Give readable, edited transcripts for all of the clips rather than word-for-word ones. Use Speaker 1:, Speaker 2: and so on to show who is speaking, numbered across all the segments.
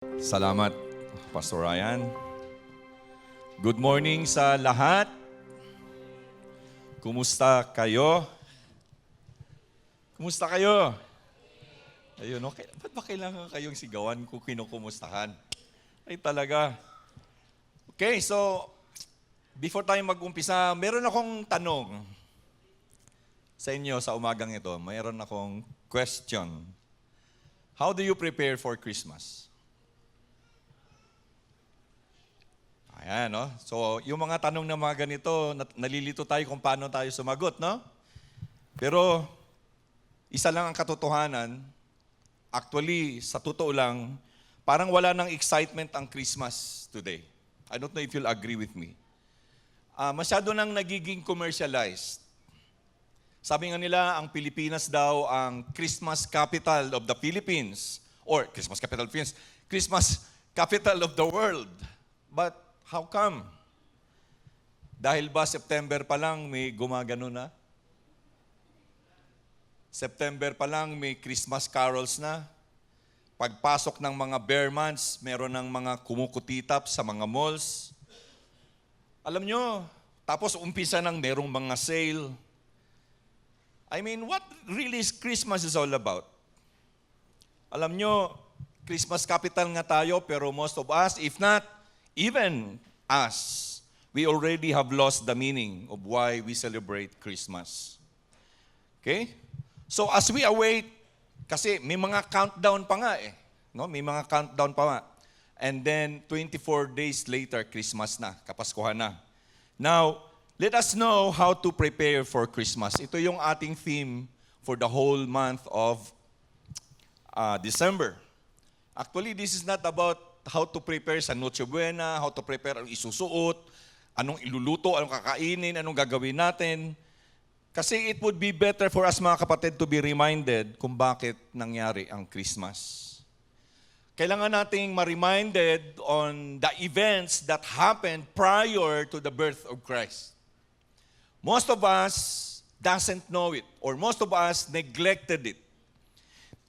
Speaker 1: Salamat, Pastor Ryan. Good morning sa lahat. Kumusta kayo? Kumusta kayo? Ayun, okay. Ba't ba kailangan kayong sigawan kung kinukumustahan? Ay talaga. Okay, so before tayo mag-umpisa, meron akong tanong sa inyo sa umagang ito. Meron akong question. How do you prepare for Christmas? Ayan, no? So, yung mga tanong na mga ganito, nalilito tayo kung paano tayo sumagot, no? Pero, isa lang ang katotohanan. Actually, sa totoo lang, parang wala nang excitement ang Christmas today. I don't know if you'll agree with me. Masyado nang nagiging commercialized. Sabi nga nila, ang Pilipinas daw ang Christmas capital of the Philippines. Or, Christmas capital of the Philippines, Christmas capital of the world. But, how come? Dahil ba September pa lang may gumagano na? September pa lang may Christmas carols na? Pagpasok ng mga bare months, meron ng mga kumukutitap sa mga malls. Alam nyo, tapos umpisa ng merong mga sale. I mean, what really is Christmas is all about? Alam nyo, Christmas capital nga tayo, pero most of us, if not, even us, we already have lost the meaning of why we celebrate Christmas. Okay? So as we await, kasi may mga countdown pa nga eh. No? May mga countdown pa nga. And then 24 days later, Christmas na, Kapaskuhan na. Now, let us know how to prepare for Christmas. Ito yung ating theme for the whole month of December. Actually, this is not about how to prepare sa Noche Buena, how to prepare ang isusuot, anong iluluto, anong kakainin, anong gagawin natin. Kasi it would be better for us mga kapatid to be reminded kung bakit nangyari ang Christmas. Kailangan nating ma-reminded on the events that happened prior to the birth of Christ. Most of us doesn't know it, or most of us neglected it.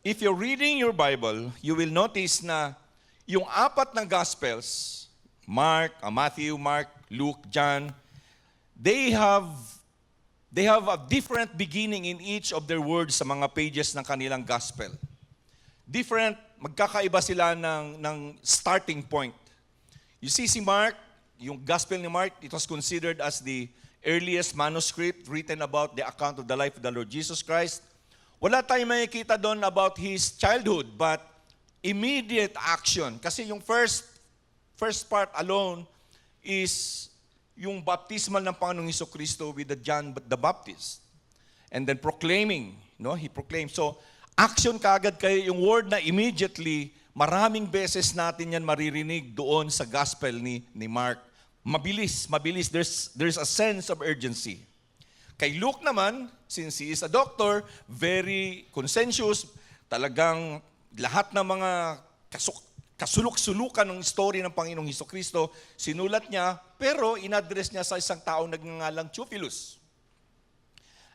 Speaker 1: If you're reading your Bible, you will notice na yung apat na Gospels, Matthew, Mark, Luke, John, they have a different beginning in each of their words sa mga pages ng kanilang Gospel. Different, magkakaiba sila ng starting point. You see si Mark, yung Gospel ni Mark, it was considered as the earliest manuscript written about the account of the life of the Lord Jesus Christ. Wala tayong makikita doon about his childhood, but immediate action. Kasi yung first part alone is yung baptismal ng Panginoong Hesukristo with the John the Baptist. And then proclaiming, no? He proclaimed. So, action kaagad kayo yung word na immediately, maraming beses natin yan maririnig doon sa gospel ni Mark. Mabilis. There's a sense of urgency. Kay Luke naman, since he is a doctor, very conscientious, talagang lahat ng mga kasuluk-sulukan ng story ng Panginoong Hesukristo, sinulat niya, pero in-address niya sa isang taong nagngangalang Theophilus.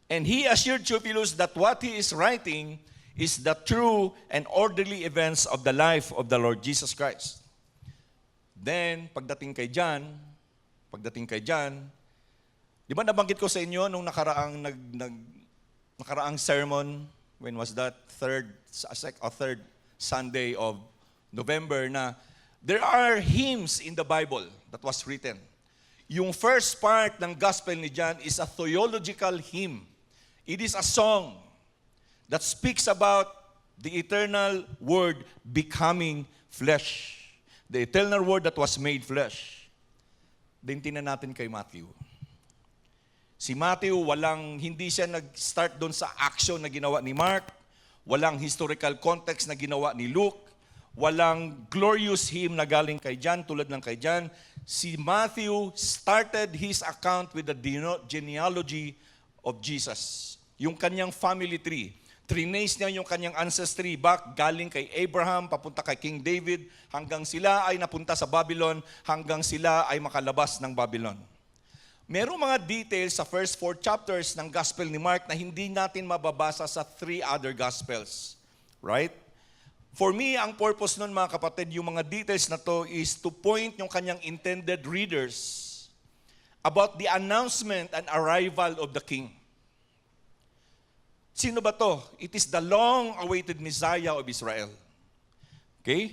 Speaker 1: And he assured Theophilus that what he is writing is the true and orderly events of the life of the Lord Jesus Christ. Then, pagdating kay John, di ba nabanggit ko sa inyo nung nakaraang sermon, when was that? Third Sunday of November na there are hymns in the Bible that was written. Yung first part ng gospel ni John is a theological hymn. It is a song that speaks about the eternal word becoming flesh. The eternal word that was made flesh. Then tingnan natin kay Matthew. Si Matthew, hindi siya nag-start doon sa action na ginawa ni Mark. Walang historical context na ginawa ni Luke. Walang glorious hymn na galing kay John, tulad ng kay John. Si Matthew started his account with the genealogy of Jesus. Yung kanyang family tree. Trinace niya yung kanyang ancestry back galing kay Abraham, papunta kay King David, hanggang sila ay napunta sa Babylon, hanggang sila ay makalabas ng Babylon. Merong mga details sa first 4 chapters ng Gospel ni Mark na hindi natin mababasa sa 3 other Gospels. Right? For me, ang purpose nun mga kapatid, yung mga details na to is to point yung kanyang intended readers about the announcement and arrival of the King. Sino ba to? It is the long-awaited Messiah of Israel. Okay?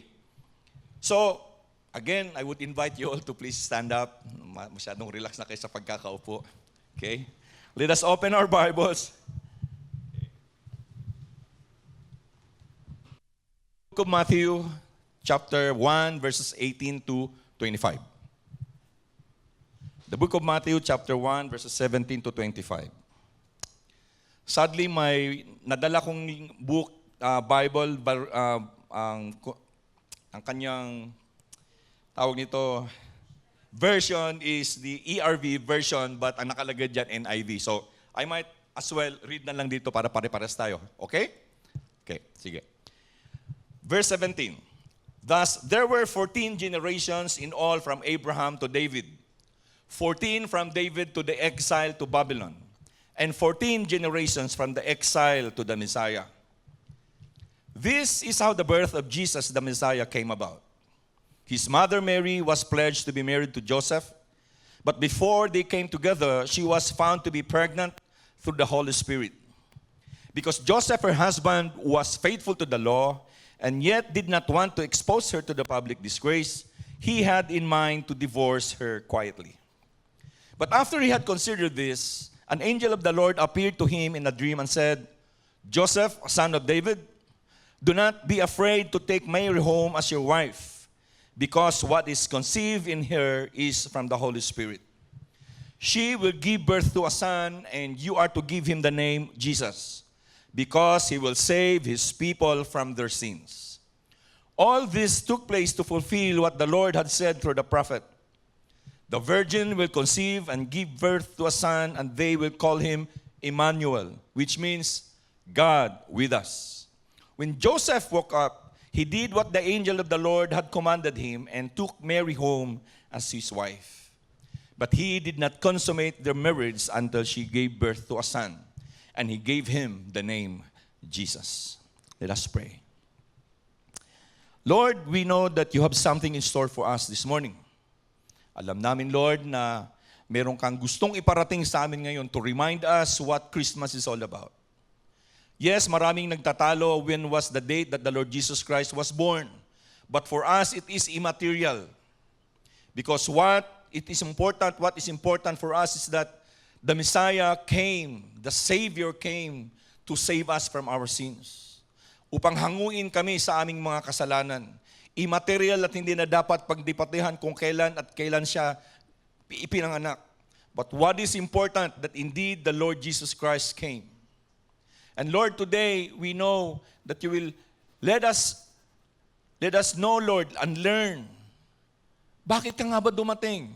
Speaker 1: So, again, I would invite you all to please stand up. Masyadong relax na kayo sa pagkakaupo. Okay? Let us open our Bibles. Book of Matthew, chapter 1, verses 18 to 25. The book of Matthew, chapter 1, verses 17 to 25. Sadly, may nadala kong book, Bible, ang kanyang tawag nito, version is the ERV version, but ang nakalagay dyan, NIV. So, I might as well read na lang dito para pare-pares tayo. Okay? Okay, sige. Verse 17. Thus, there were 14 generations in all from Abraham to David. 14 from David to the exile to Babylon. And 14 generations from the exile to the Messiah. This is how the birth of Jesus, the Messiah, came about. His mother Mary was pledged to be married to Joseph, but before they came together, she was found to be pregnant through the Holy Spirit. Because Joseph, her husband, was faithful to the law, and yet did not want to expose her to the public disgrace, he had in mind to divorce her quietly. But after he had considered this, an angel of the Lord appeared to him in a dream and said, Joseph, son of David, do not be afraid to take Mary home as your wife, because what is conceived in her is from the Holy Spirit. She will give birth to a son, and you are to give him the name Jesus, because he will save his people from their sins. All this took place to fulfill what the Lord had said through the prophet. The virgin will conceive and give birth to a son, and they will call him Emmanuel, which means God with us. When Joseph woke up, he did what the angel of the Lord had commanded him and took Mary home as his wife. But he did not consummate their marriage until she gave birth to a son, and he gave him the name Jesus. Let us pray. Lord, we know that you have something in store for us this morning. Alam namin, Lord, na meron kang gustong iparating sa amin ngayon to remind us what Christmas is all about. Yes, maraming nagtatalo when was the date that the Lord Jesus Christ was born. But for us, it is immaterial. Because what is important for us is that the Messiah came, the Savior came to save us from our sins. Upang hanguin kami sa aming mga kasalanan. Immaterial at hindi na dapat pagdipatihan kung kailan at kailan siya ipinanganak. But what is important, that indeed the Lord Jesus Christ came. And Lord, today we know that you will let us know, Lord, and learn. Bakit ka nga ba dumating?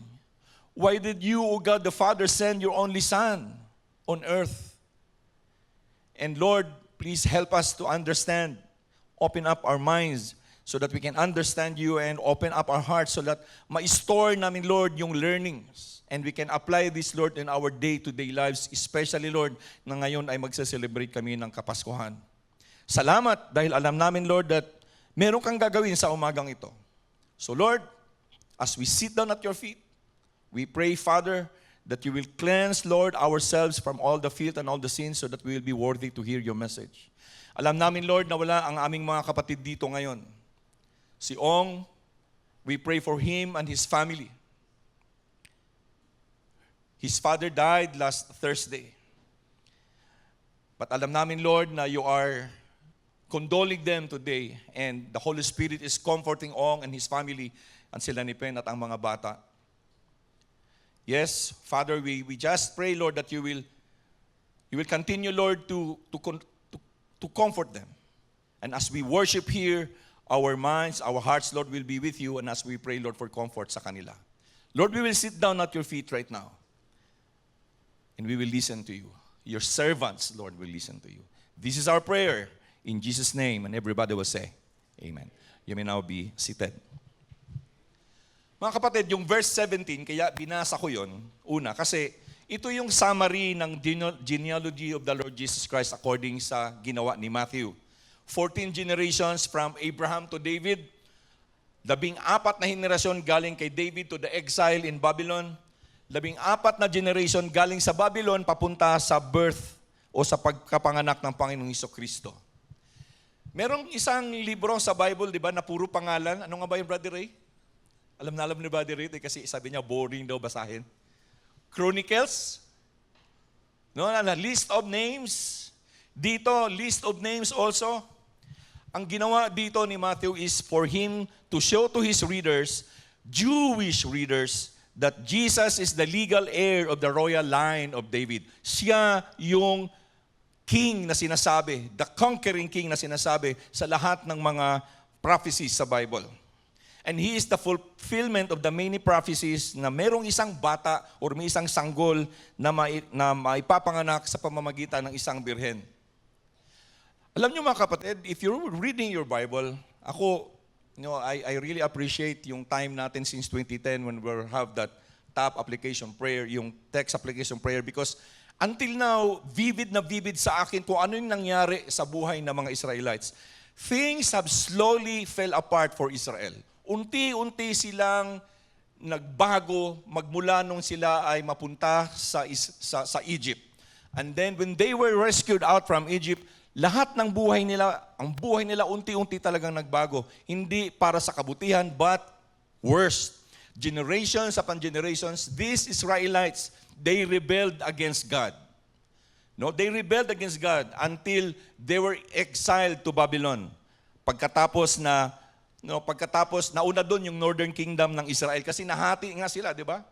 Speaker 1: Why did you, O God the Father, send your only Son on earth? And Lord, please help us to understand. Open up our minds so that we can understand you, and open up our hearts so that ma-store namin, Lord, yung learnings. And we can apply this, Lord, in our day-to-day lives, especially, Lord, na ngayon ay magse-celebrate kami ng Kapaskuhan. Salamat dahil alam namin, Lord, that meron kang gagawin sa umagang ito. So, Lord, as we sit down at your feet, we pray, Father, that you will cleanse, Lord, ourselves from all the filth and all the sins so that we will be worthy to hear your message. Alam namin, Lord, na wala ang aming mga kapatid dito ngayon. Si Ong, we pray for him and his family. His father died last Thursday. But alam namin, Lord, na you are condoling them today, and the Holy Spirit is comforting Ong and his family, and sila ni Pen at ang mga bata. Yes, Father, we just pray, Lord, that you will continue, Lord, to comfort them. And as we worship here, our minds, our hearts, Lord, will be with you, and as we pray, Lord, for comfort sa kanila. Lord, we will sit down at your feet right now, and we will listen to you. Your servants, Lord, will listen to you. This is our prayer in Jesus' name, and everybody will say, Amen. You may now be seated. Mga kapatid, yung verse 17, kaya binasa ko yon una, kasi ito yung summary ng genealogy of the Lord Jesus Christ according sa ginawa ni Matthew. 14 generations from Abraham to David. 14 na henerasyon galing kay David to the exile in Babylon. 14 na generation galing sa Babylon papunta sa birth o sa pagkapanganak ng Panginoong Hesukristo. Merong isang libro sa Bible, di ba, na puro pangalan. Ano nga ba yung Brother Ray? Alam na alam ni Brother Ray kasi sabi niya boring daw basahin. Chronicles. No, list of names. Dito, list of names also. Ang ginawa dito ni Matthew is for him to show to his readers, Jewish readers, that Jesus is the legal heir of the royal line of David. Siya yung king na sinasabi, the conquering king na sinasabi sa lahat ng mga prophecies sa Bible. And he is the fulfillment of the many prophecies na merong isang bata or may isang sanggol na maipapanganak sa pamamagitan ng isang birhen. Alam niyo mga kapatid, if you're reading your Bible, ako, I really appreciate yung time natin since 2010 when we have that top application prayer, yung text application prayer, because until now, vivid na vivid sa akin kung ano yung nangyari sa buhay ng mga Israelites. Things have slowly fell apart for Israel. Unti-unti silang nagbago magmula nung sila ay mapunta sa Egypt. And then when they were rescued out from Egypt, lahat ng buhay nila, ang buhay nila unti-unti talagang nagbago. Hindi para sa kabutihan, but worse. Generations upon generations, these Israelites, they rebelled against God. No, they rebelled against God until they were exiled to Babylon. Pagkatapos nauna doon yung Northern Kingdom ng Israel kasi nahati nga sila, di ba?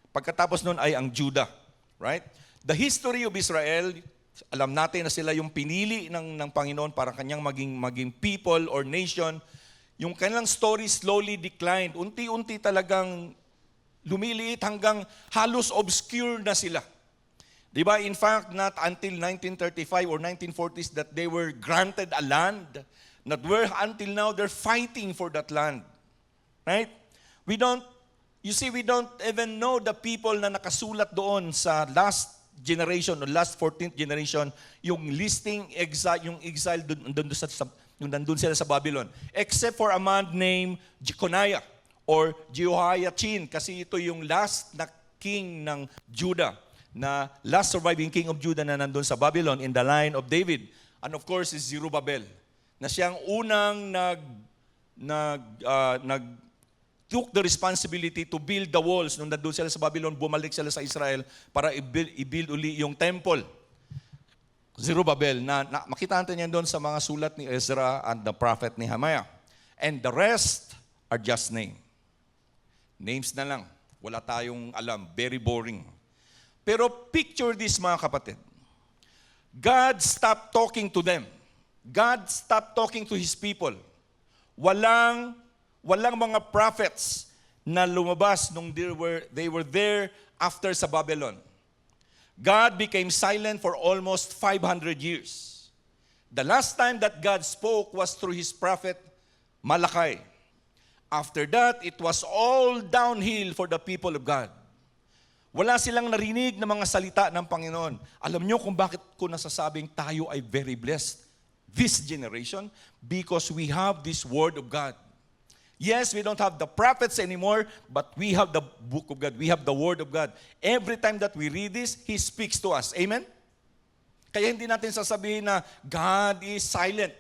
Speaker 1: Pagkatapos noon ay ang Judah, right? The history of Israel, alam natin na sila yung pinili ng Panginoon para kanyang maging people or nation. Yung kanilang story slowly declined. Unti-unti talagang lumiliit hanggang halos obscure na sila. Di ba? In fact, not until 1935 or 1940s that they were granted a land. Not where until now they're fighting for that land. Right? We don't even know the people na nakasulat doon sa last generation or last 14th generation, yung listing yung exile yung nandun sila sa Babylon. Except for a man named Jeconiah or Jehoiachin, kasi ito yung last na king ng Judah, na last surviving king of Judah na nandun sa Babylon in the line of David. And of course is Zerubbabel, na siyang unang took the responsibility to build the walls. Nung nandun sila sa Babylon, bumalik sila sa Israel para i-build uli yung temple. Zerubbabel, na makita natin yan doon sa mga sulat ni Ezra and the prophet Nehemiah. And the rest are just names. Names na lang. Wala tayong alam. Very boring. Pero picture this mga kapatid. God stopped talking to them. God stopped talking to His people. Walang mga prophets na lumabas nung they were there after sa Babylon. God became silent for almost 500 years. The last time that God spoke was through His prophet Malachi. After that, it was all downhill for the people of God. Wala silang narinig na mga salita ng Panginoon. Alam niyo kung bakit ko nasasabing tayo ay very blessed this generation? Because we have this Word of God. Yes, we don't have the prophets anymore, but we have the book of God. We have the Word of God. Every time that we read this, He speaks to us. Amen? Kaya hindi natin sasabihin na God is silent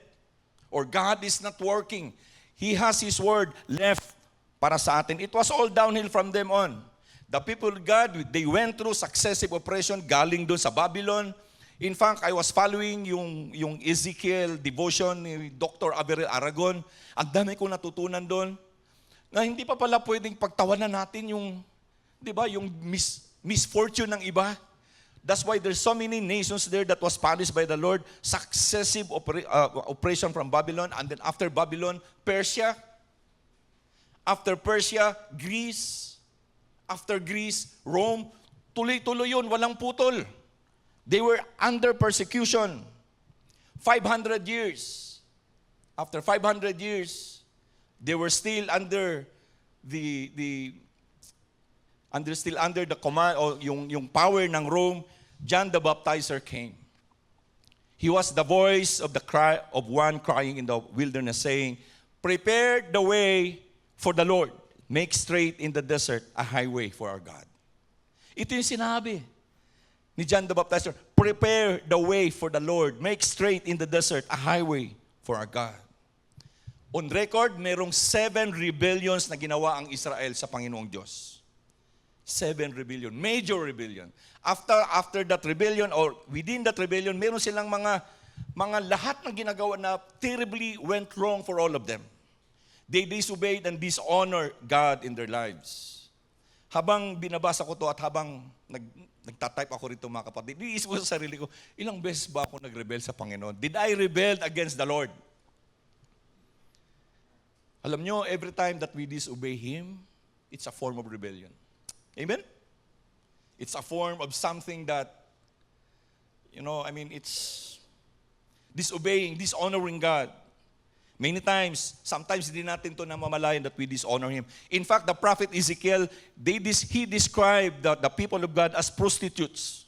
Speaker 1: or God is not working. He has His Word left para sa atin. It was all downhill from them on. The people of God, they went through successive oppression galing doon sa Babylon. In fact, I was following yung Ezekiel devotion ni Dr. Averell Aragon. Ang dami kong natutunan doon na hindi pa pala pwedeng pagtawanan natin yung, di ba, yung misfortune ng iba. That's why there's so many nations there that was punished by the Lord. Successive oppression from Babylon, and then after Babylon, Persia. After Persia, Greece. After Greece, Rome. Tuloy-tuloy yun, walang putol. They were under persecution. 500 years. After 500 years, they were still under the command o yung power ng Rome. John the Baptizer came. He was the voice of the cry of one crying in the wilderness, saying, "Prepare the way for the Lord. Make straight in the desert a highway for our God." Ito yung sinabi ni John the Baptizer. Prepare the way for the Lord. Make straight in the desert a highway for our God. On record, merong 7 rebellions na ginawa ang Israel sa Panginoong Diyos. 7 rebellion, major rebellion. After that rebellion or within that rebellion, meron silang mga lahat ng ginagawa na terribly went wrong for all of them. They disobeyed and dishonored God in their lives. Habang binabasa ko to at habang nagtatype ako rito mga kapatid, iniisip ko sa sarili ko, ilang beses ba ako nagrebel sa Panginoon? Did I rebel against the Lord? Alam nyo, every time that we disobey Him, it's a form of rebellion. Amen? It's a form of something that, it's disobeying, dishonoring God. Many times, sometimes hindi natin ito namamalayan that we dishonor Him. In fact, the prophet Ezekiel, he described the people of God as prostitutes.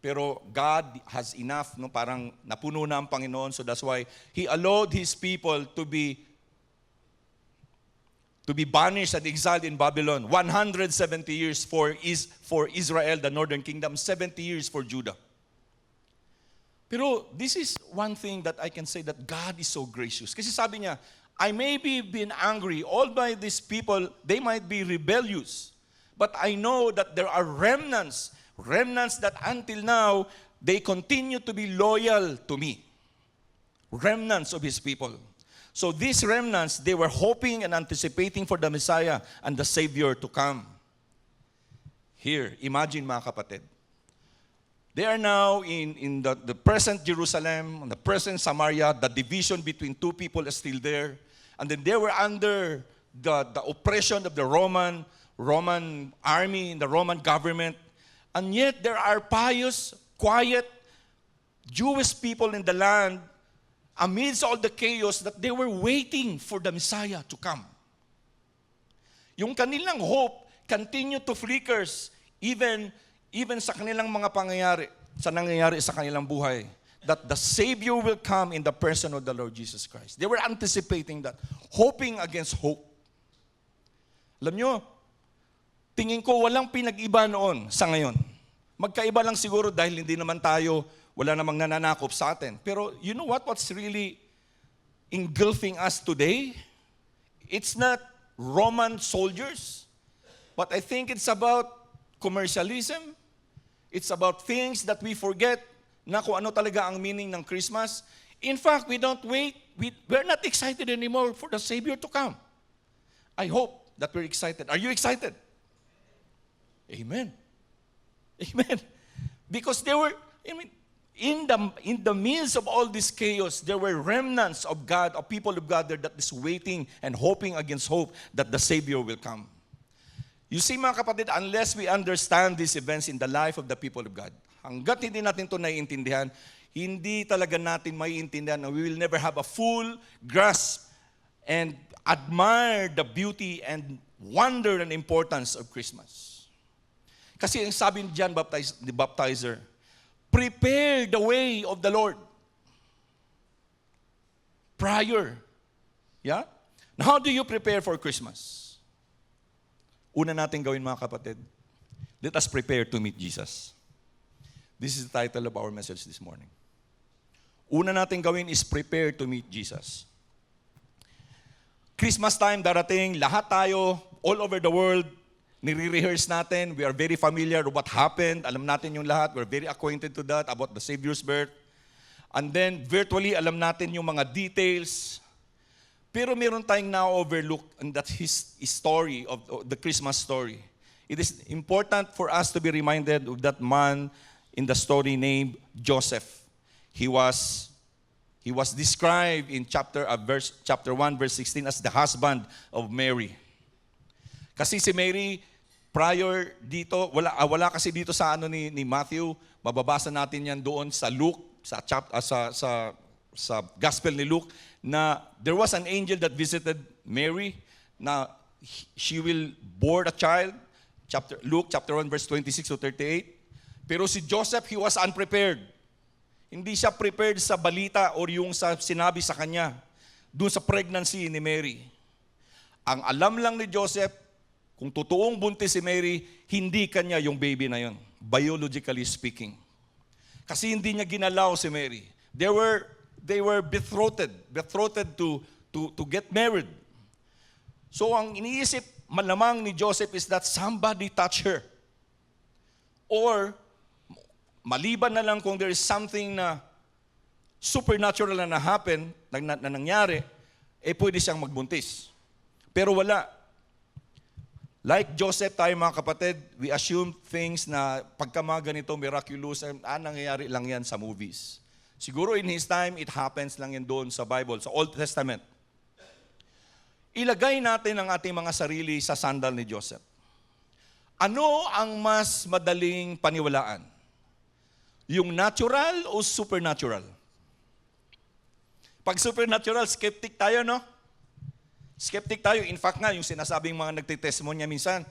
Speaker 1: Pero God has enough, parang napuno na ang Panginoon, so that's why He allowed His people to be banished and exiled in Babylon. 170 years for Israel, the northern kingdom, 70 years for Judah. Pero this is one thing that I can say that God is so gracious. Kasi sabi niya, I may be been angry, all by these people, they might be rebellious. But I know that there are remnants that until now, they continue to be loyal to me. Remnants of His people. So these remnants, they were hoping and anticipating for the Messiah and the Savior to come. Here, imagine mga kapatid. They are now in the present Jerusalem, the present Samaria. The division between two people is still there. And then they were under the oppression of the Roman army, the Roman government. And yet there are pious, quiet Jewish people in the land amidst all the chaos that they were waiting for the Messiah to come. Yung kanilang hope continued to flickers even sa kanilang mga pangyayari, sa nangyayari sa kanilang buhay, that the Savior will come in the person of the Lord Jesus Christ. They were anticipating that, hoping against hope. Alam nyo, tingin ko walang pinag-iba noon sa ngayon. Magkaiba lang siguro dahil hindi naman tayo, wala namang nananakop sa atin. Pero you know what's really engulfing us today? It's not Roman soldiers, but I think it's about commercialism. It's about things that we forget na kung ano talaga ang meaning ng Christmas. In fact, we don't wait. We're not excited anymore for the Savior to come. I hope that we're excited. Are you excited? Amen. Amen. Because there were, in the midst of all this chaos, there were remnants of God, of people of God there that is waiting and hoping against hope that the Savior will come. You see mga kapatid, unless we understand these events in the life of the people of God, hanggat hindi natin ito naiintindihan, hindi talaga natin maiintindihan na we will never have a full grasp and admire the beauty and wonder and importance of Christmas. Kasi ang sabi ni John the Baptizer, prepare the way of the Lord. Prior. Yeah? Now, how do you prepare for Christmas? Una natin gawin mga kapatid, let us prepare to meet Jesus. This is the title of our message this morning. Una natin gawin is prepare to meet Jesus. Christmas time darating, lahat tayo, all over the world, nire-rehearse natin. We are very familiar with what happened. Alam natin yung lahat. We're very acquainted to that, about the Savior's birth. And then, virtually, alam natin yung mga details. Pero meron tayong now overlook, and that's his story, of the Christmas story. It is important for us to be reminded of that man in the story named Joseph. He was described in chapter 1, verse 16 as the husband of Mary. Kasi si Mary, prior dito, wala kasi dito sa ni Matthew, mababasa natin yan doon sa Luke, sa Gospel ni Luke, na there was an angel that visited Mary, na she will bore a child, Luke chapter 1 verse 26 to 38. Pero si Joseph, he was unprepared. Hindi siya prepared sa balita or yung sa sinabi sa kanya doon sa pregnancy ni Mary. Ang alam lang ni Joseph, kung totoong buntis si Mary, hindi kanya yung baby na yun, biologically speaking. Kasi hindi niya ginalaw si Mary. They were betrothed to get married. So ang iniisip malamang ni Joseph is that somebody touched her. Or maliban na lang kung there is something na supernatural na happen, na nangyari, pwede siyang magbuntis. Pero wala. Like Joseph, tayo mga kapatid, we assume things na pagka mga ganito, miraculous, nangyayari lang yan sa movies. Siguro in his time, it happens lang yan doon sa Bible, sa Old Testament. Ilagay natin ang ating mga sarili sa sandal ni Joseph. Ano ang mas madaling paniwalaan? Yung natural o supernatural? Pag supernatural, skeptic tayo, no? Skeptic tayo. In fact nga, yung sinasabing mga nagtitestimonya minsan,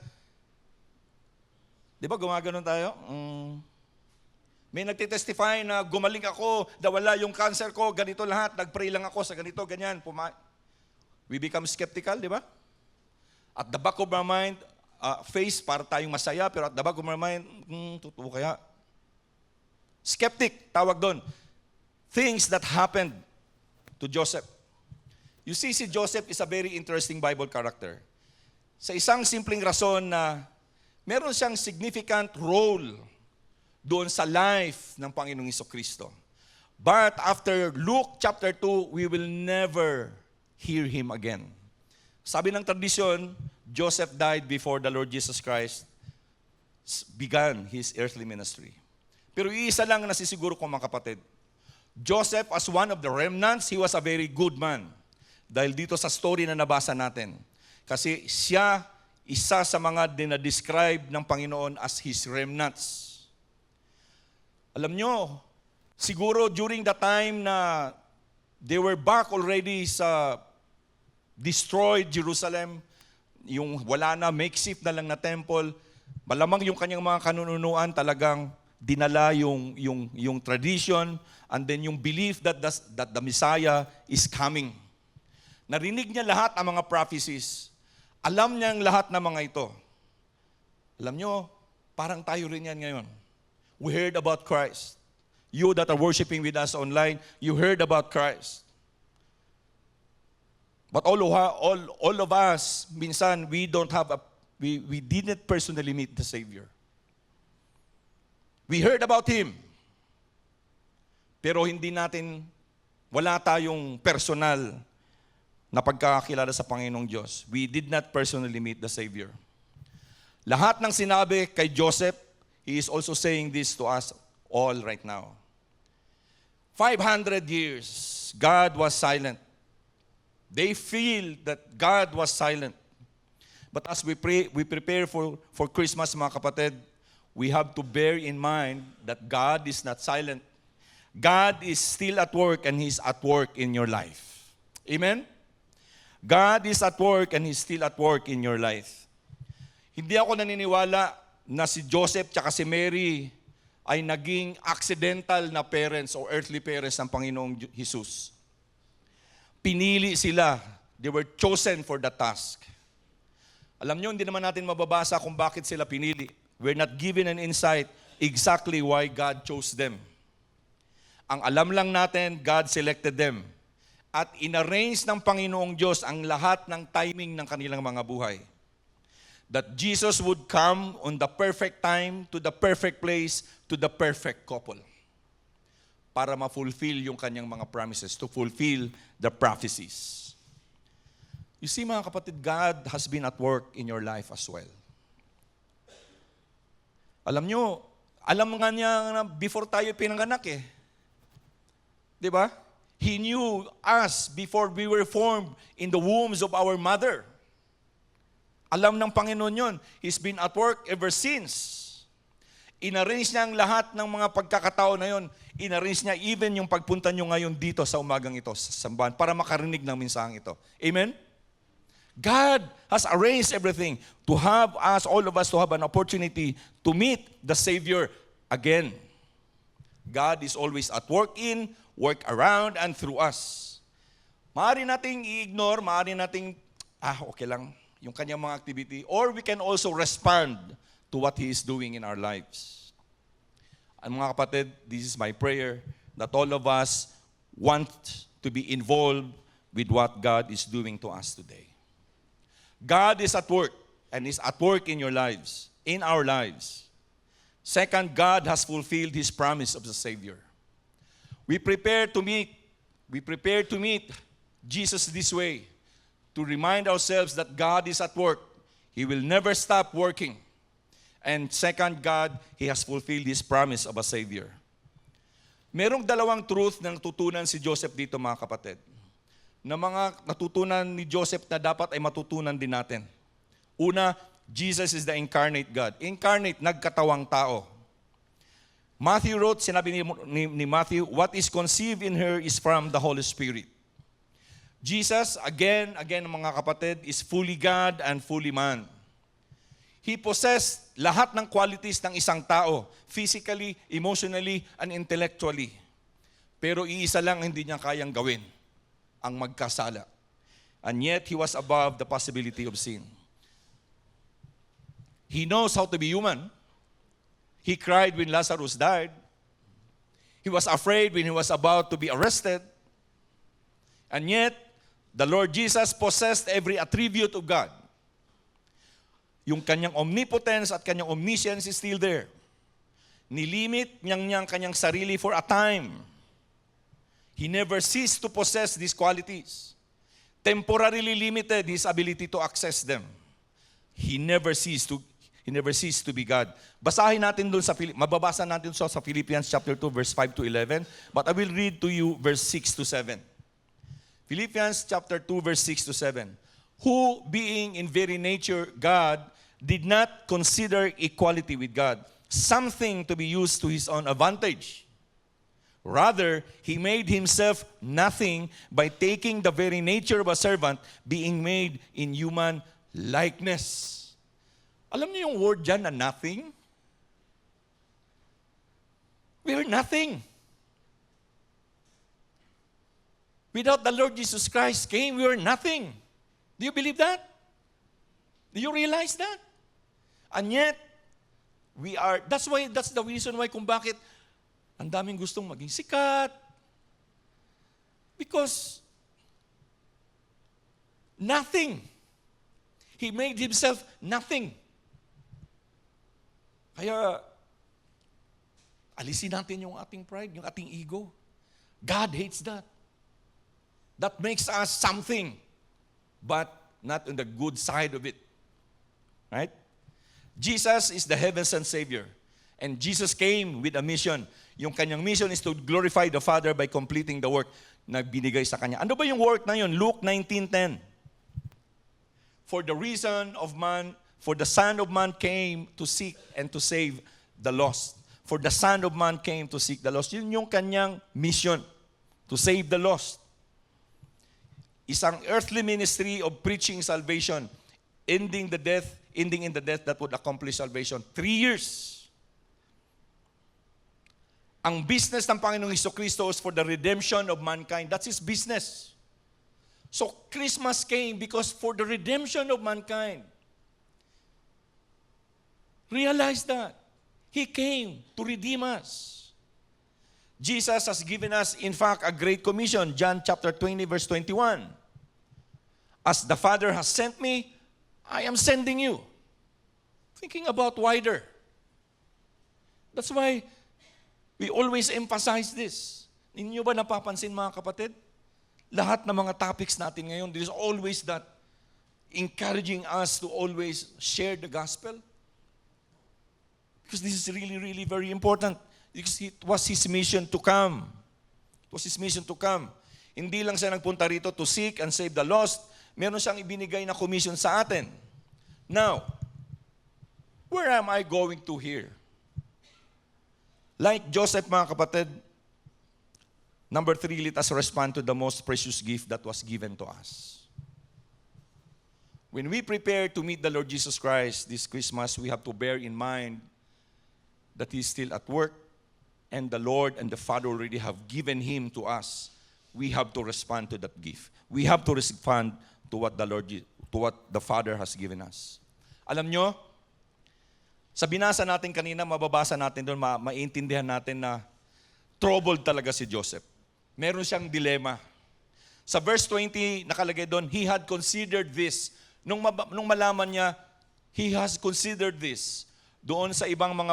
Speaker 1: di ba gumaganon tayo? May nagtitestify na gumaling ako, nawala yung cancer ko, ganito lahat, nagpray lang ako sa ganito, ganyan. We become skeptical, di ba? At the back of our mind, face para tayong masaya, pero at the back of our mind, totoo kaya? Skeptic, tawag doon. Things that happened to Joseph. You see, si Joseph is a very interesting Bible character. Sa isang simpleng rason na meron siyang significant role doon sa life ng Panginoong Jesucristo. But after Luke chapter 2, we will never hear him again. Sabi ng tradisyon, Joseph died before the Lord Jesus Christ began his earthly ministry. Pero iisa lang nasisiguro ko mga kapatid. Joseph, as one of the remnants, he was a very good man. Dahil dito sa story na nabasa natin. Kasi siya, isa sa mga dinadescribe ng Panginoon as his remnants. Alam nyo, siguro during the time na they were back already sa destroyed Jerusalem, yung wala na, makeshift na lang na temple, malamang yung kanyang mga kanunuan talagang dinala yung tradition and then yung belief that the Messiah is coming. Narinig niya lahat ang mga prophecies. Alam niya ang lahat ng mga ito. Alam nyo, parang tayo rin yan ngayon. We heard about Christ. You that are worshiping with us online, you heard about Christ. But all of us, minsan, we didn't personally meet the Savior. We heard about Him. Pero wala tayong personal na pagkakakilala sa Panginoong Diyos. We did not personally meet the Savior. Lahat ng sinabi kay Joseph, he is also saying this to us all right now. 500 years, God was silent. They feel that God was silent. But as we prepare for Christmas, mga kapatid, we have to bear in mind that God is not silent. God is still at work and He's at work in your life. Amen? God is at work and He's still at work in your life. Hindi ako naniniwala na si Joseph tsaka si Mary ay naging accidental na parents o earthly parents ng Panginoong Jesus. Pinili sila. They were chosen for the task. Alam nyo, hindi naman natin mababasa kung bakit sila pinili. We're not given an insight exactly why God chose them. Ang alam lang natin, God selected them. At inarrange ng Panginoong Diyos ang lahat ng timing ng kanilang mga buhay. That Jesus would come on the perfect time, to the perfect place, to the perfect couple. Para ma-fulfill yung kanyang mga promises, to fulfill the prophecies. You see mga kapatid, God has been at work in your life as well. Alam nga niya na before tayo pinanganak eh. Di ba? He knew us before we were formed in the wombs of our mother. Alam ng Panginoon yun. He's been at work ever since. Inarrange niya ang lahat ng mga pagkakataon na yun. Inarrange niya even yung pagpunta nyo ngayon dito sa umagang ito, sa sambahan, para makarinig ng mensaheng ito. Amen? God has arranged everything to have us, all of us, to have an opportunity to meet the Savior again. God is always at work in, work around, and through us. Maaari nating i-ignore, maaari nating, okay lang, yung kanyang mga activity. Or we can also respond to what He is doing in our lives. And mga kapatid, this is my prayer, that all of us want to be involved with what God is doing to us today. God is at work, and is at work in your lives, in our lives. Second, God has fulfilled His promise of the Savior. We prepare to meet Jesus this way, to remind ourselves that God is at work. He will never stop working. And second, God, He has fulfilled His promise of a Savior. Merong dalawang truth na natutunan si Joseph dito, mga kapatid, na mga natutunan ni Joseph na dapat ay matutunan din natin. Una, Jesus is the incarnate God. Incarnate, nagkatawang tao. Matthew wrote, sinabi ni Matthew, what is conceived in her is from the Holy Spirit. Jesus, again, mga kapatid, is fully God and fully man. He possessed lahat ng qualities ng isang tao, physically, emotionally, and intellectually. Pero iisa lang hindi niya kayang gawin, ang magkasala. And yet, He was above the possibility of sin. He knows how to be human. He cried when Lazarus died. He was afraid when he was about to be arrested. And yet, the Lord Jesus possessed every attribute of God. Yung kanyang omnipotence at kanyang omniscience is still there. Nilimit niyang kanyang sarili for a time. He never ceased to possess these qualities. Temporarily limited His ability to access them. He never ceased to be God. Basahin natin doon mababasa natin sa Philippians chapter 2 verse 5 to 11, but I will read to you verse 6 to 7. Philippians chapter 2 verse 6 to 7. Who, being in very nature God, did not consider equality with God something to be used to His own advantage. Rather, He made Himself nothing by taking the very nature of a servant, being made in human likeness. Alam niyo yung word dyan na nothing? We are nothing. Without the Lord Jesus Christ came, we were nothing. Do you believe that? Do you realize that? And yet, that's the reason why kung bakit ang daming gustong maging sikat. Because nothing. He made Himself nothing. Kaya, alisin natin yung ating pride, yung ating ego. God hates that. That makes us something, but not on the good side of it. Right? Jesus is the heaven-sent Savior. And Jesus came with a mission. Yung kanyang mission is to glorify the Father by completing the work na binigay sa kanya. Ano ba yung work na yun? Luke 19:10. For the Son of Man came to seek and to save the lost. For the Son of Man came to seek the lost. Yun yung kanyang mission, to save the lost. Isang earthly ministry of preaching salvation, ending in the death that would accomplish salvation. 3 years. Ang business ng Panginoong Jesucristo is for the redemption of mankind. That's His business. So Christmas came because for the redemption of mankind. Realize that. He came to redeem us. Jesus has given us, in fact, a great commission. John chapter 20, verse 21. As the Father has sent me, I am sending you. Thinking about wider. That's why we always emphasize this. Ninyo ba napapansin, mga kapatid? Lahat ng mga topics natin ngayon, there is always that encouraging us to always share the gospel. Because this is really, really very important. Because it was His mission to come. It was His mission to come. Hindi lang siya nagpunta rito to seek and save the lost. Meron siyang ibinigay na commission sa atin. Now, where am I going to here? Like Joseph, mga kapatid, number 3, let us respond to the most precious gift that was given to us. When we prepare to meet the Lord Jesus Christ this Christmas, we have to bear in mind that He is still at work and the Lord and the Father already have given Him to us, we have to respond to that gift. We have to respond to what the Father has given us. Alam nyo, sa binasa natin kanina, mababasa natin doon, maintindihan natin na troubled talaga si Joseph. Meron siyang dilema. Sa verse 20, nakalagay doon, he had considered this. Nung malaman niya, he has considered this. Doon sa ibang mga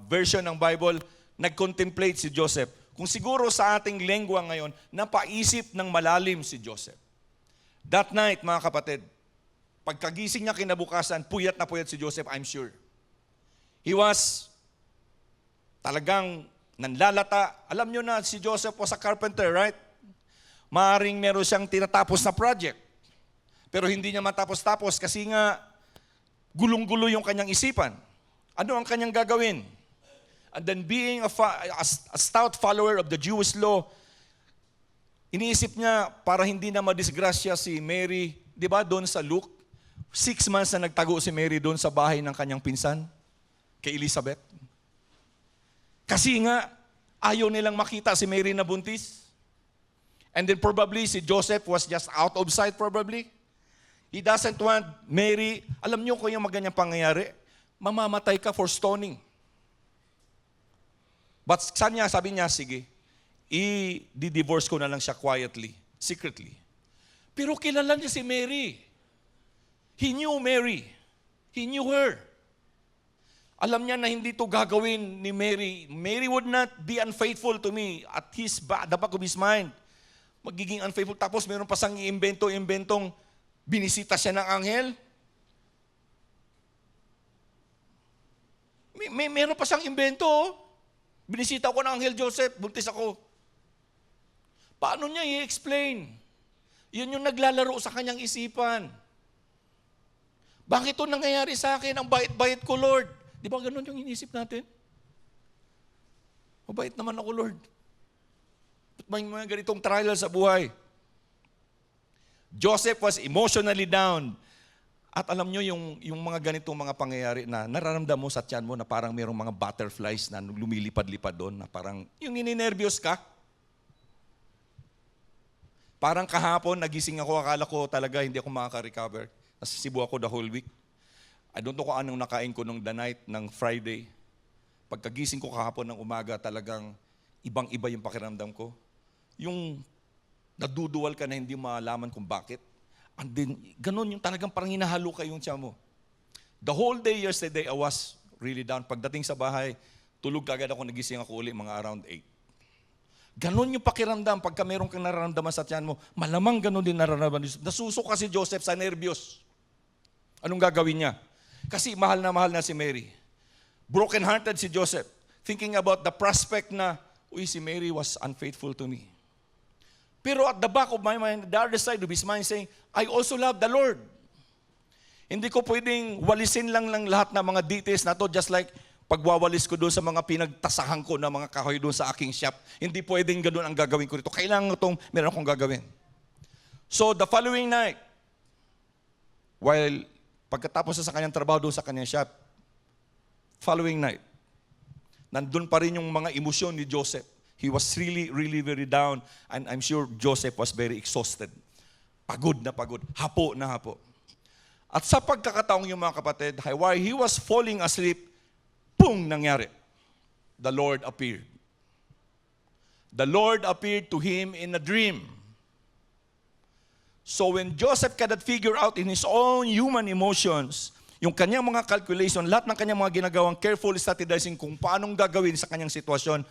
Speaker 1: version ng Bible, nag-contemplate si Joseph. Kung siguro sa ating lengwa ngayon, napaisip ng malalim si Joseph. That night, mga kapatid, pagkagising niya kinabukasan, puyat na puyat si Joseph, I'm sure. He was talagang nanlalata. Alam nyo na si Joseph was a carpenter, right? Maaring meron siyang tinatapos na project. Pero hindi niya matapos-tapos kasi nga gulong-gulo yung kanyang isipan. Ano ang kanyang gagawin? And then being a stout follower of the Jewish law, iniisip niya para hindi na madisgrasya si Mary, di ba doon sa Luke, 6 months na nagtago si Mary doon sa bahay ng kanyang pinsan, kay Elizabeth. Kasi nga, ayaw nilang makita si Mary na buntis. And then probably si Joseph was just out of sight probably. He doesn't want Mary, alam niyo kung yung maganyang pangyayari, mamamatay ka for stoning. But sabi niya, sige, i-divorce ko na lang siya quietly, secretly. Pero kilala niya si Mary. He knew Mary. He knew her. Alam niya na hindi to gagawin ni Mary. Mary would not be unfaithful to me at the back of his mind. Magiging unfaithful. Tapos meron pa sang iimbentong binisita siya ng anghel. Meron pa siyang imbento. Binisita ko ng anghel Joseph, buntis ako. Paano niya i-explain? Yun yung naglalaro sa kanyang isipan. Bakit ito nangyayari sa akin? Ang bait-bait ko, Lord. Di ba ganun yung inisip natin? Mabait naman ako, Lord. Ba't may mga ganitong trial sa buhay? Joseph was emotionally down. At alam nyo, yung mga ganitong mga pangyayari na nararamdam mo sa tiyan mo na parang mayroong mga butterflies na lumilipad-lipad doon, na parang yung ininervyos ka. Parang kahapon, nagising ako, akala ko talaga hindi ako makaka-recover. Nasa Cebu ako the whole week. I don't know kung anong nakain ko nung the night ng Friday. Pagkagising ko kahapon ng umaga, talagang ibang-iba yung pakiramdam ko. Yung naduduwal ka na hindi malaman kung bakit. And then, ganun yung talagang parang hinahalo ka yung tiyan mo. The whole day yesterday, I was really down. Pagdating sa bahay, tulog kagad ako, nagising ako uli mga around 8. Ganun yung pakiramdam. Pagka meron kang nararamdaman sa tiyan mo, malamang ganun din nararamdaman. Nasuso kasi Joseph sa nervyos. Anong gagawin niya? Kasi mahal na si Mary. Broken-hearted si Joseph. Thinking about the prospect na, si Mary was unfaithful to me. Pero at the back of my mind, the other side of his mind saying, I also love the Lord. Hindi ko pwedeng walisin lang lahat ng mga details na to, just like pagwawalis ko doon sa mga pinagtasahan ko na mga kahoy doon sa aking shop. Hindi pwedeng ganoon ang gagawin ko rito. Kailangan meron akong gagawin. So the following night, while pagkatapos sa kanyang trabaho doon sa kanyang shop, following night, nandun pa rin yung mga emosyon ni Joseph. He was really, really very down, and I'm sure Joseph was very exhausted. Pagod na pagod, hapo na hapo. At sa pagkakataong yung mga kapatid, while he was falling asleep, pung, nangyari. The Lord appeared. The Lord appeared to him in a dream. So when Joseph cannot figure out in his own human emotions, yung kanyang mga calculation, lahat ng kanyang mga ginagawang careful strategizing kung paanong gagawin sa kanyang sitwasyon,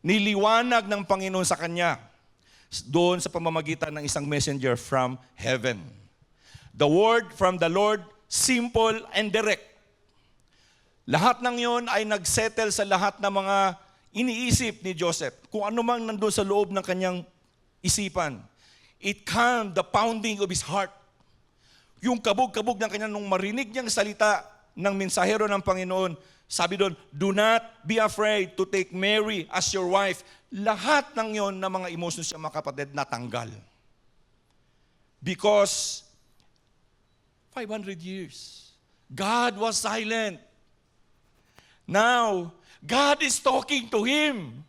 Speaker 1: niliwanag ng Panginoon sa kanya doon sa pamamagitan ng isang messenger from heaven. The word from the Lord, simple and direct. Lahat ng yon ay nagsettle sa lahat ng mga iniisip ni Joseph. Kung ano mang nandun sa loob ng kanyang isipan. It calmed the pounding of his heart. Yung kabog-kabog ng kanya nung marinig niyang salita ng mensahero ng Panginoon, sabi doon, do not be afraid to take Mary as your wife. Lahat ng yon na mga emotions siya, mga kapatid, natanggal. Because 500 years, God was silent. Now, God is talking to him.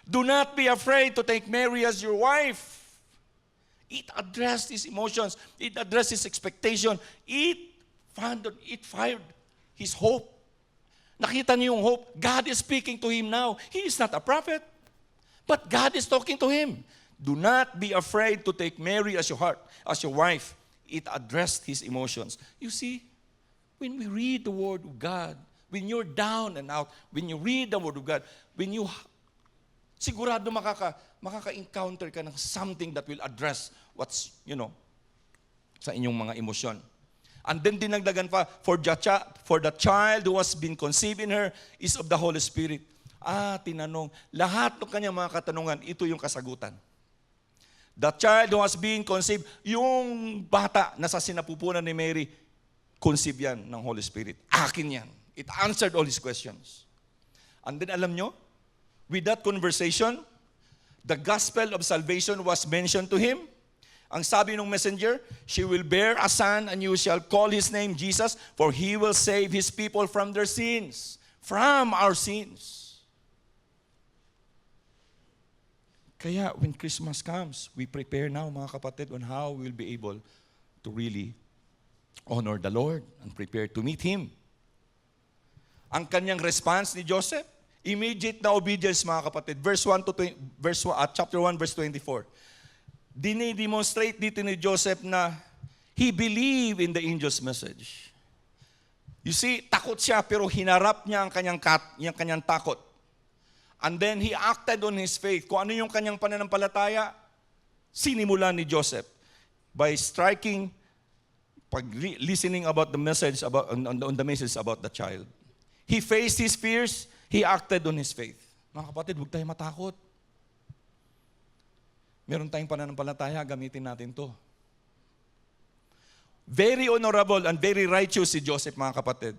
Speaker 1: Do not be afraid to take Mary as your wife. It addressed his emotions. It addressed his expectation. It fired his hope. Nakita niyo yung hope? God is speaking to him now. He is not a prophet, but God is talking to him. Do not be afraid to take Mary as your wife. It addressed his emotions. You see, when we read the Word of God, when you're down and out, when you read the Word of God, sigurado makaka-encounter ka ng something that will address what's, sa inyong mga emosyon. And then dinagdagan pa, for the child who has been conceived in her is of the Holy Spirit. Tinanong, lahat ng kanyang mga katanungan, ito yung kasagutan. The child who has been conceived, yung bata na sa sinapupunan ni Mary, conceived yan ng Holy Spirit. Akin yan. It answered all his questions. And then alam nyo, with that conversation, the gospel of salvation was mentioned to him. Ang sabi ng messenger, she will bear a son and you shall call his name Jesus, for he will save his people from their sins. From our sins. Kaya when Christmas comes, we prepare now, mga kapatid, on how we'll be able to really honor the Lord and prepare to meet Him. Ang kanyang response ni Joseph, immediate na obedience, mga kapatid. Chapter 1, verse 24. Dinidemonstrate dito ni Joseph na he believed in the angel's message. You see, takot siya pero hinarap niya ang kanyang takot. And then he acted on his faith. Kung ano yung kanyang pananampalataya, sinimulan ni Joseph by listening about the message on the message about the child. He faced his fears, he acted on his faith. Mga kapatid, huwag tayo matakot. Meron tayong pananampalataya, gamitin natin to. Very honorable and very righteous si Joseph, mga kapatid.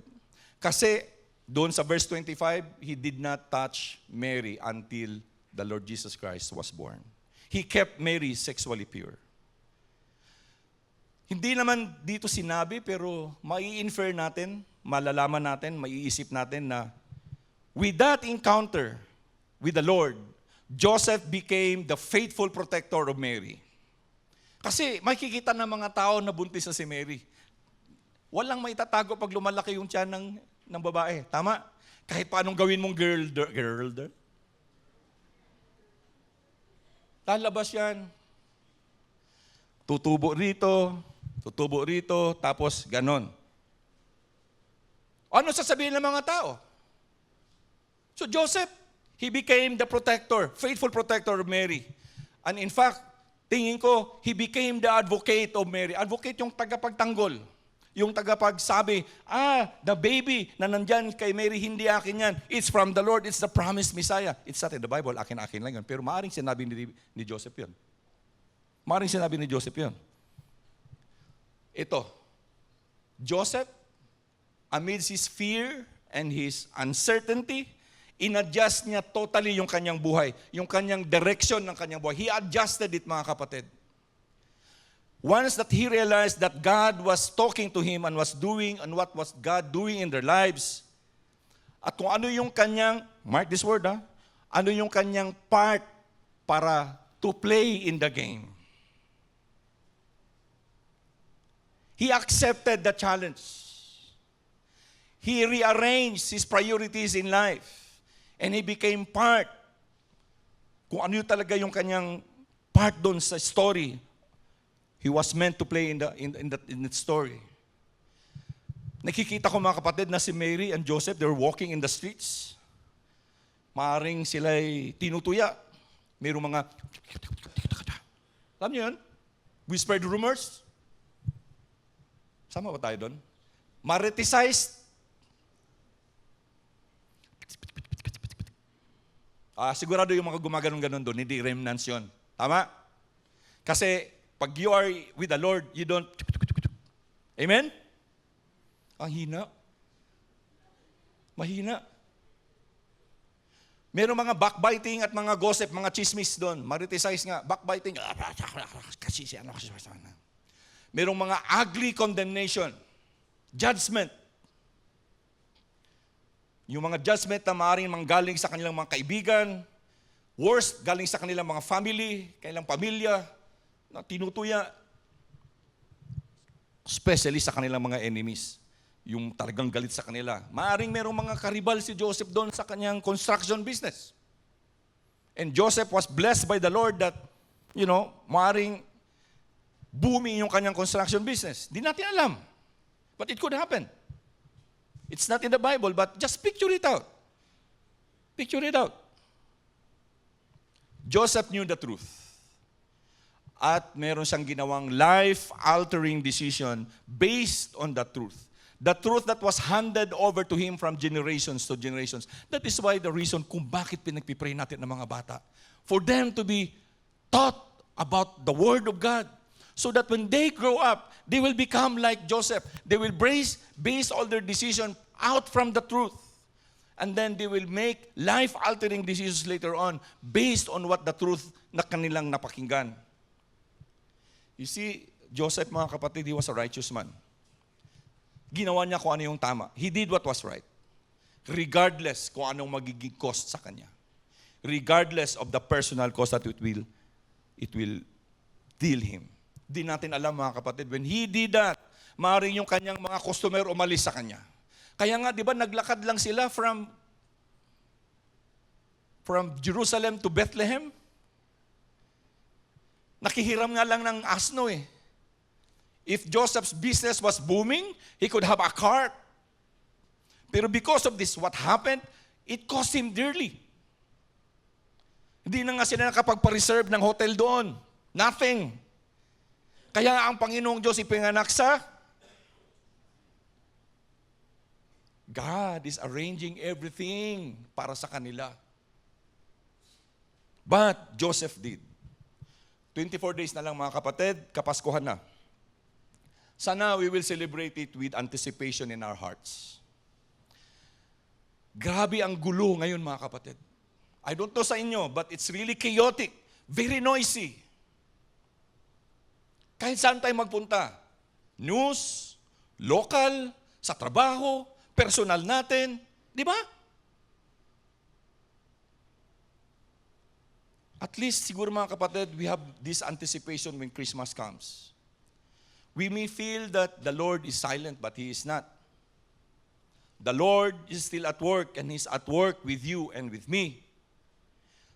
Speaker 1: Kasi doon sa verse 25, he did not touch Mary until the Lord Jesus Christ was born. He kept Mary sexually pure. Hindi naman dito sinabi, pero mai-infer natin, malalaman natin, maiisip natin na with that encounter with the Lord, Joseph became the faithful protector of Mary. Kasi makikita ng mga tao na buntis na si Mary. Walang maitatago pag lumalaki yung tiyan ng babae. Tama? Kahit paanong gawin mong girl, lalabas yan. Tutubo rito, tapos ganon. Ano sasabihin ng mga tao? So Joseph, he became the protector, faithful protector of Mary. And in fact, tingin ko, he became the advocate of Mary. Advocate yung tagapagtanggol. Yung tagapagsabi, the baby na nandyan kay Mary, hindi akin yan. It's from the Lord. It's the promised Messiah. It's not in the Bible. Akin lang yun. Pero maaaring sinabi ni Joseph yun. Maaaring sinabi ni Joseph yun. Ito, Joseph, amidst his fear and his uncertainty, inadjust niya totally yung kanyang buhay. Yung kanyang direction ng kanyang buhay. He adjusted it, mga kapatid. Once that he realized that God was talking to him and what was God doing in their lives, at kung ano yung kanyang, mark this word ano yung kanyang part para to play in the game. He accepted the challenge. He rearranged his priorities in life. And he became part. Kung ano yung talaga yung kanyang part doon sa story, he was meant to play in that story. Nakikita ko, mga kapatid, na si Mary and Joseph, they were walking in the streets. Maaring sila'y tinutuya. Mayroong mga, alam niyo yun? Whispered rumors. Sama ba tayo doon? Mariticized. Sigurado yung mga gumaganon-ganon doon, hindi remnants yun. Tama? Kasi pag you are with the Lord, you don't... Amen? Ang hina. Mahina. Merong mga backbiting at mga gossip, mga chismis doon. Mariticize nga. Backbiting. Kasi siya. Merong mga ugly condemnation. Judgment. Yung mga judgment na maaaring manggaling sa kanilang mga kaibigan, worst, galing sa kanilang mga family, kanilang pamilya, na tinutuya, especially sa kanilang mga enemies, yung talagang galit sa kanila. Maaaring merong mga karibal si Joseph doon sa kanyang construction business. And Joseph was blessed by the Lord that, maaaring booming yung kanyang construction business. Di natin alam. But it could happen. It's not in the Bible, but just picture it out. Picture it out. Joseph knew the truth. At meron siyang ginawang life-altering decision based on the truth. The truth that was handed over to him from generations to generations. That is why the reason kung bakit pinagpipray natin ng mga bata. For them to be taught about the Word of God. So that when they grow up, they will become like Joseph. They will base all their decision out from the truth. And then they will make life-altering decisions later on based on what the truth na kanilang napakinggan. You see, Joseph, mga kapatid, he was a righteous man. Ginawa niya kung ano yung tama. He did what was right. Regardless kung anong magiging cost sa kanya. Regardless of the personal cost that it will deal him. Di natin alam, mga kapatid, when he did that, maaaring yung kanyang mga customer umalis sa kanya. Kaya nga, di ba, naglakad lang sila from Jerusalem to Bethlehem? Nakihiram nga lang ng asno eh. If Joseph's business was booming, he could have a cart. Pero because of this, what happened? It cost him dearly. Hindi na nga sila nakapagpa-reserve ng hotel doon. Nothing. Kaya ang Panginoong Diyos ipinganak sa God is arranging everything para sa kanila. But Joseph did. 24 days na lang, mga kapatid, Kapaskuhan na. Sana we will celebrate it with anticipation in our hearts. Grabe ang gulo ngayon, mga kapatid. I don't know sa inyo, but it's really chaotic. Very noisy. Kahit saan tayo magpunta. News, local, sa trabaho, personal natin. Di ba? At least, siguro mga kapatid, we have this anticipation when Christmas comes. We may feel that the Lord is silent, but He is not. The Lord is still at work, and He's at work with you and with me.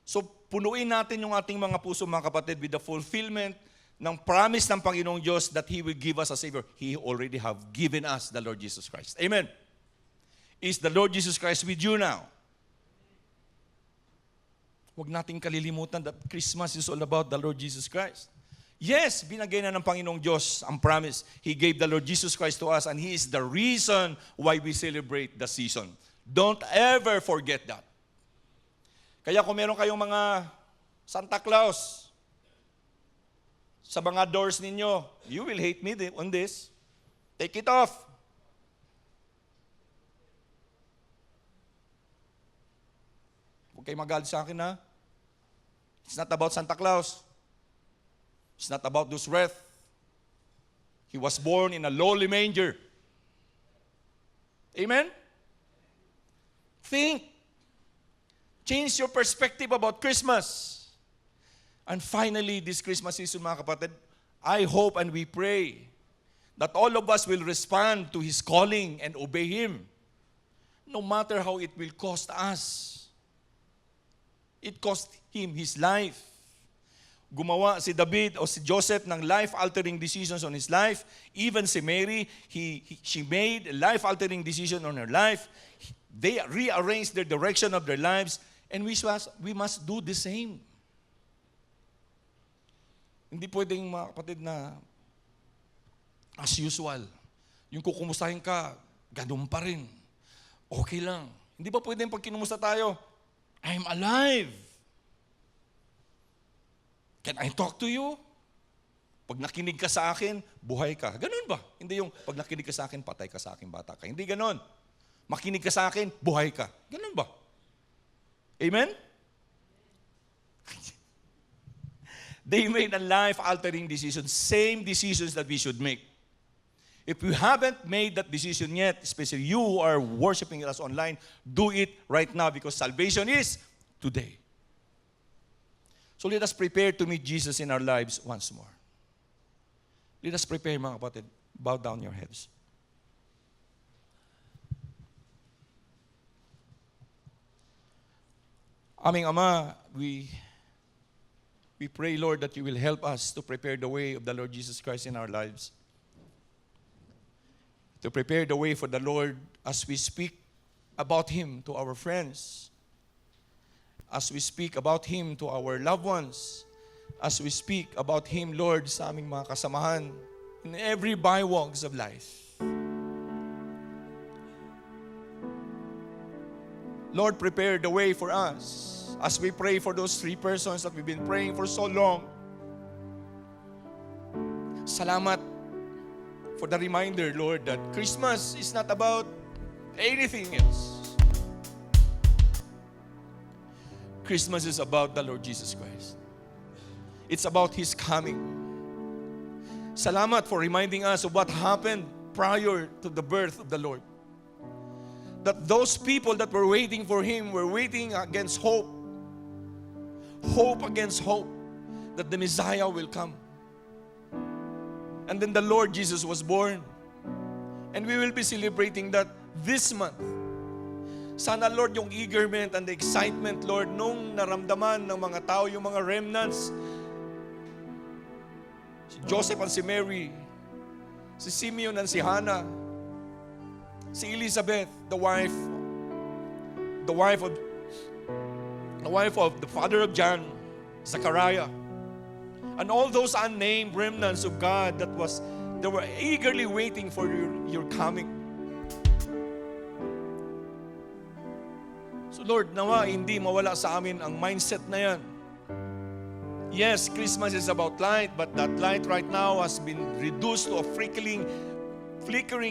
Speaker 1: So, punuin natin yung ating mga puso, mga kapatid, with the fulfillment ng promise ng Panginoong Diyos that He will give us a Savior. He already have given us the Lord Jesus Christ. Amen. Is the Lord Jesus Christ with you now? Huwag nating kalilimutan that Christmas is all about the Lord Jesus Christ. Yes, binigay na ng Panginoong Diyos ang promise. He gave the Lord Jesus Christ to us, and He is the reason why we celebrate the season. Don't ever forget that. Kaya kung meron kayong mga Santa Claus sa mga doors ninyo, you will hate me on this. Take it off. Huwag kayo magalit sa akin, ha? It's not about Santa Claus. It's not about those wreath. He was born in a lowly manger. Amen? Think. Change your perspective about Christmas. And finally, this Christmas season, mga kapatid, I hope and we pray that all of us will respond to His calling and obey Him, no matter how it will cost us. It cost him his life. Gumawa si David o si Joseph ng life-altering decisions on his life. Even si Mary, she made a life-altering decision on her life. They rearranged their direction of their lives, and we must do the same. Hindi pwedeng, mga kapatid, na as usual. Yung kukumustahin ka, ganun pa rin. Okay lang. Hindi ba pwedeng pag kinumusta tayo, I'm alive. Can I talk to you? Pag nakinig ka sa akin, buhay ka. Ganun ba? Hindi yung pag nakinig ka sa akin, patay ka sa akin, bata ka. Hindi ganun. Makinig ka sa akin, buhay ka. Ganun ba? Amen? They made a life-altering decision. Same decisions that we should make. If you haven't made that decision yet, especially you who are worshiping us online, do it right now because salvation is today. So let us prepare to meet Jesus in our lives once more. Let us prepare, mga kapatid. Bow down your heads. Aming Ama, we pray, Lord, that you will help us to prepare the way of the Lord Jesus Christ in our lives. To prepare the way for the Lord as we speak about Him to our friends, as we speak about Him to our loved ones, as we speak about Him, Lord, sa aming mga kasamahan in every bywalks of life. Lord, prepare the way for us as we pray for those 3 persons that we've been praying for so long. Salamat for the reminder, Lord, that Christmas is not about anything else. Christmas is about the Lord Jesus Christ. It's about His coming. Salamat for reminding us of what happened prior to the birth of the Lord. That those people that were waiting for Him were waiting against hope. Hope against hope that the Messiah will come. And then the Lord Jesus was born. And we will be celebrating that this month. Sana, Lord, yung eagerness and the excitement, Lord, nung naramdaman ng mga tao, yung mga remnants, si Joseph and si Mary, si Simeon and si Hannah, si Elizabeth, the wife of the father of John, Zechariah, and all those unnamed remnants of God that were eagerly waiting for your coming. So Lord, nawa hindi mawala sa amin ang mindset na yan. Yes, Christmas is about light, but that light right now has been reduced to a flickering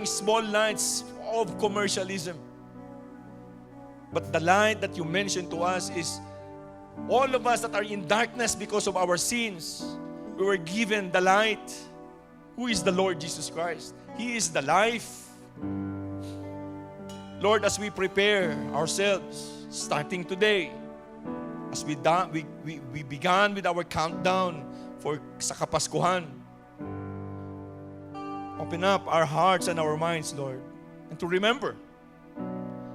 Speaker 1: small lights of commercialism. But the light that you mentioned to us is all of us that are in darkness because of our sins, we were given the light. Who is the Lord Jesus Christ? He is the life. Lord, as we prepare ourselves, starting today, as we began with our countdown sa Kapaskuhan, open up our hearts and our minds, Lord, and to remember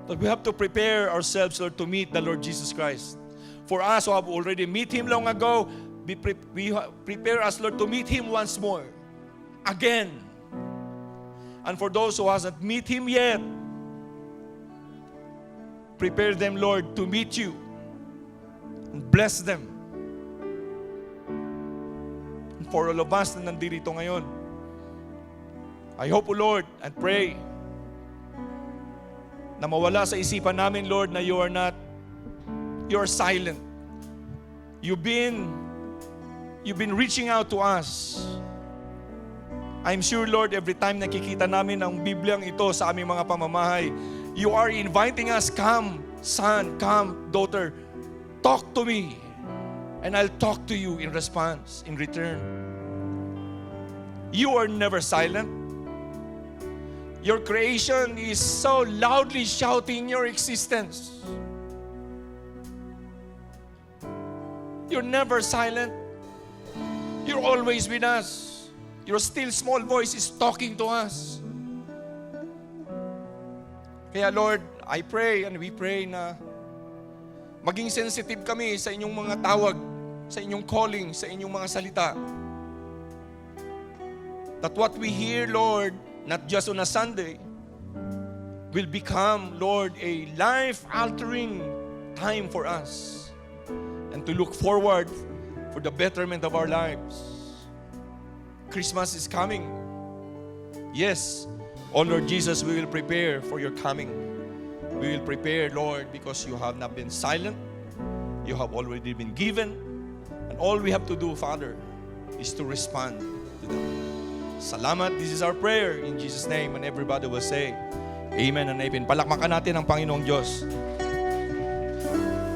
Speaker 1: that we have to prepare ourselves, Lord, to meet the Lord Jesus Christ. For us who have already met Him long ago, we prepare us, Lord, to meet Him once more, again. And for those who hasn't met Him yet, prepare them, Lord, to meet You and bless them. And for all of us na nandito ngayon, I hope, O Lord, and pray na mawala sa isipan namin, Lord, na You are silent. You've been reaching out to us. I'm sure, Lord, every time nakikita namin ang Bibliang ito sa aming mga pamamahay, You are inviting us, come, son, come, daughter, talk to me, and I'll talk to you in response, in return. You are never silent. Your creation is so loudly shouting your existence. You're never silent. You're always with us. Your still small voice is talking to us. Kaya Lord, I pray and we pray na maging sensitive kami sa inyong mga tawag, sa inyong calling, sa inyong mga salita. That what we hear, Lord, not just on a Sunday, will become, Lord, a life-altering time for us and to look forward for the betterment of our lives. Christmas is coming. Yes, oh Lord Jesus, we will prepare for Your coming. We will prepare, Lord, because You have not been silent. You have already been given. And all we have to do, Father, is to respond to them. Salamat. This is our prayer in Jesus' name. And everybody will say, Amen and Amen. Palakpakan natin ang Panginoong Diyos.